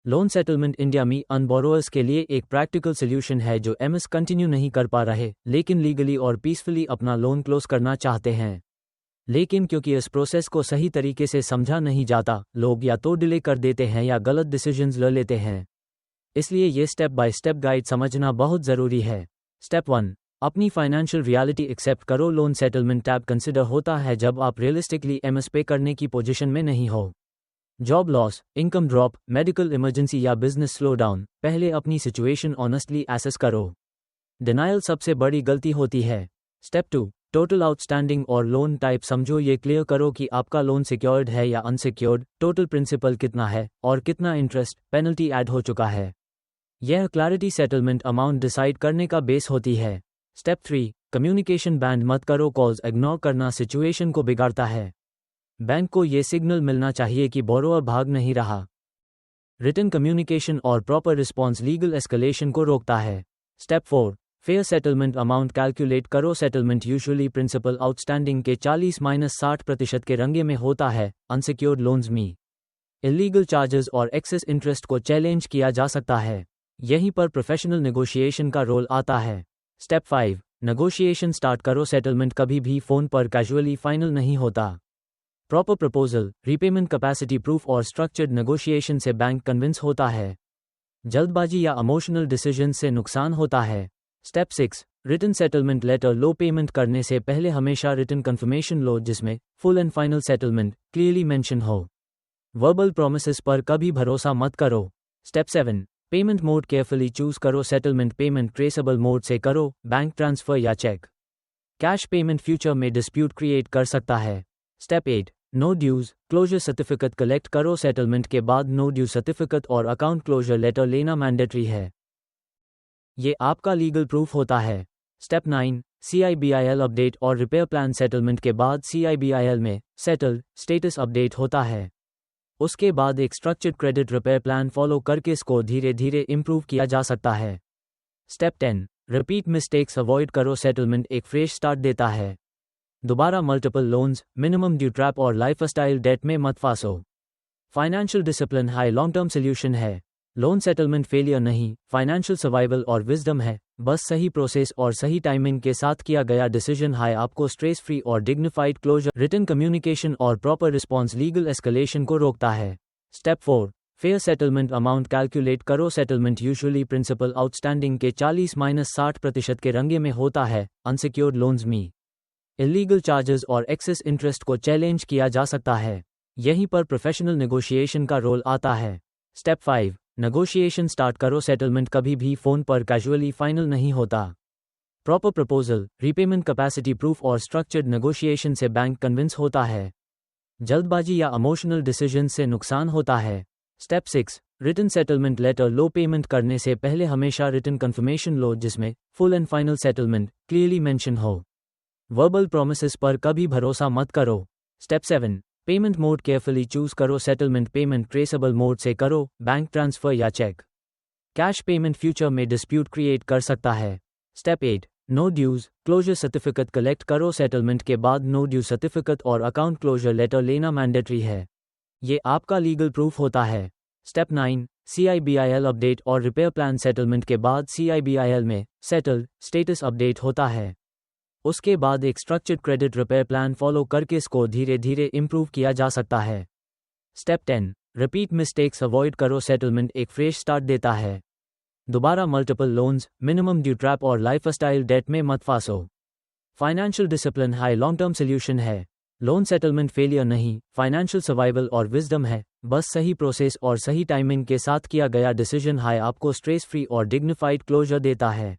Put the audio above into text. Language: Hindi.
लोन सेटलमेंट इंडिया में अनबोरोअर्स के लिए एक प्रैक्टिकल सोल्यूशन है जो एमएस कंटिन्यू नहीं कर पा रहे लेकिन लीगली और पीसफुली अपना लोन क्लोज करना चाहते हैं। लेकिन क्योंकि इस प्रोसेस को सही तरीके से समझा नहीं जाता, लोग या तो डिले कर देते हैं या गलत डिसीजंस ले लेते हैं। इसलिए ये स्टेप बाय स्टेप गाइड समझना बहुत ज़रूरी है। स्टेप 1, अपनी फाइनेंशियल रियलिटी एक्सेप्ट करो। लोन सेटलमेंट टैब कंसिडर होता है जब आप रियलिस्टिकली एमएस पे करने की पोजीशन में नहीं हो। Job loss, income drop, medical emergency या बिजनेस स्लो डाउन, पहले अपनी सिचुएशन ऑनेस्टली एसेस करो। डिनायल सबसे बड़ी गलती होती है। स्टेप 2, टोटल आउटस्टैंडिंग और लोन टाइप समझो। ये क्लियर करो कि आपका लोन सिक्योर्ड है या अनसिक्योर्ड, टोटल प्रिंसिपल कितना है और कितना इंटरेस्ट, पेनल्टी ऐड हो चुका है। यह क्लैरिटी सेटलमेंट अमाउंट डिसाइड करने का बेस होती है। स्टेप 3, कम्युनिकेशन बैंड मत करो। कॉल्स इग्नोर करना सिचुएशन को बिगाड़ता है। बैंक को ये सिग्नल मिलना चाहिए कि बोरोअर भाग नहीं रहा। रिटन कम्युनिकेशन और प्रॉपर रिस्पॉन्स लीगल एस्केलेशन को रोकता है। Step 4, fair settlement amount calculate करो। सेटलमेंट यूजुअली प्रिंसिपल आउटस्टैंडिंग के 40-60% के रंगे में होता है। अनसिक्योर्ड लोन्स में इलीगल चार्जेस और एक्सेस इंटरेस्ट को चैलेंज किया जा सकता है। यहीं पर प्रोफेशनल नेगोशिएशन का रोल आता है। स्टेप 5, नेगोशिएशन स्टार्ट करो। सेटलमेंट कभी भी फ़ोन पर कैजुअली फाइनल नहीं होता। Proper proposal, repayment capacity proof और स्ट्रक्चर्ड नेगोशिएशन से बैंक कन्विंस होता है। जल्दबाजी या इमोशनल डिसीजन से नुकसान होता है। स्टेप 6, रिटन सेटलमेंट लेटर लो। पेमेंट करने से पहले हमेशा रिटन कंफर्मेशन लो जिसमें full and final settlement clearly mention हो। वर्बल प्रॉमिसेस पर कभी भरोसा मत करो। Step 7, payment mode carefully choose करो। सेटलमेंट पेमेंट ट्रेसेबल मोड से करो, बैंक ट्रांसफर या चेक। कैश पेमेंट फ्यूचर में डिस्प्यूट क्रिएट कर सकता है। Step 8, no dues closure certificate collect करो। सेटलमेंट के बाद नो ड्यू सर्टिफिकेट और अकाउंट क्लोजर लेटर लेना मैंडेटरी है। ये आपका लीगल प्रूफ होता है। स्टेप 9, CIBIL अपडेट और रिपेयर प्लान। सेटलमेंट के बाद CIBIL में सेटल स्टेटस अपडेट होता है। उसके बाद एक structured credit repair plan follow करके इसको धीरे धीरे इंप्रूव किया जा सकता है। स्टेप 10, रिपीट मिस्टेक्स अवॉइड करो। सेटलमेंट एक फ्रेश स्टार्ट देता है। दोबारा multiple loans, minimum due trap और लाइफस्टाइल डेट में मत फांसो। Financial discipline high long term solution है। लोन सेटलमेंट फेलियर नहीं, फाइनेंशियल सर्वाइवल और विजडम है। बस सही प्रोसेस और सही टाइमिंग के साथ किया गया डिसीजन है आपको स्ट्रेस फ्री और डिग्निफाइड क्लोजर, रिटन कम्युनिकेशन और प्रॉपर रिस्पॉन्स लीगल एस्केलेशन को रोकता है। Step 4, fair settlement amount calculate करो। सेटलमेंट यूजुअली प्रिंसिपल आउटस्टैंडिंग के 40-60% के रंगे में होता है। अनसिक्योर्ड लोन्स में इलीगल चार्जेस और एक्सेस इंटरेस्ट को चैलेंज किया जा सकता है। यहीं पर प्रोफेशनल नेगोशिएशन का रोल आता है। स्टेप 5, नेगोशिएशन स्टार्ट करो। सेटलमेंट कभी भी फ़ोन पर कैजुअली फाइनल नहीं होता। Proper proposal, repayment capacity proof और स्ट्रक्चर्ड नेगोशिएशन से बैंक कन्विंस होता है। जल्दबाजी या इमोशनल डिसीजन से नुकसान होता है। स्टेप 6, रिटन सेटलमेंट लेटर लो। पेमेंट करने से पहले हमेशा रिटन कंफर्मेशन लो जिसमें full and final settlement clearly mention हो। वर्बल प्रॉमिसेस पर कभी भरोसा मत करो। Step 7, payment mode carefully choose करो। सेटलमेंट पेमेंट ट्रेसेबल मोड से करो, बैंक ट्रांसफर या चेक। कैश पेमेंट फ्यूचर में डिस्प्यूट क्रिएट कर सकता है। Step 8, no dues closure certificate collect करो। सेटलमेंट के बाद नो ड्यू सर्टिफिकेट और अकाउंट क्लोजर लेटर लेना मैंडेटरी है। ये आपका लीगल प्रूफ होता है। स्टेप 9, CIBIL अपडेट और रिपेयर प्लान। सेटलमेंट के बाद CIBIL में सेटल स्टेटस अपडेट होता है। उसके बाद एक structured credit repair plan follow करके इसको धीरे धीरे इंप्रूव किया जा सकता है। स्टेप 10, रिपीट मिस्टेक्स अवॉइड करो। सेटलमेंट एक फ्रेश स्टार्ट देता है। दोबारा multiple loans, minimum due trap और लाइफस्टाइल डेट में मत फांसो। Financial discipline high long term solution है। लोन सेटलमेंट फेलियर नहीं, फाइनेंशियल सर्वाइवल और विजडम है। बस सही प्रोसेस और सही टाइमिंग के साथ किया गया डिसीजन है आपको स्ट्रेस फ्री और डिग्निफाइड क्लोजर देता है।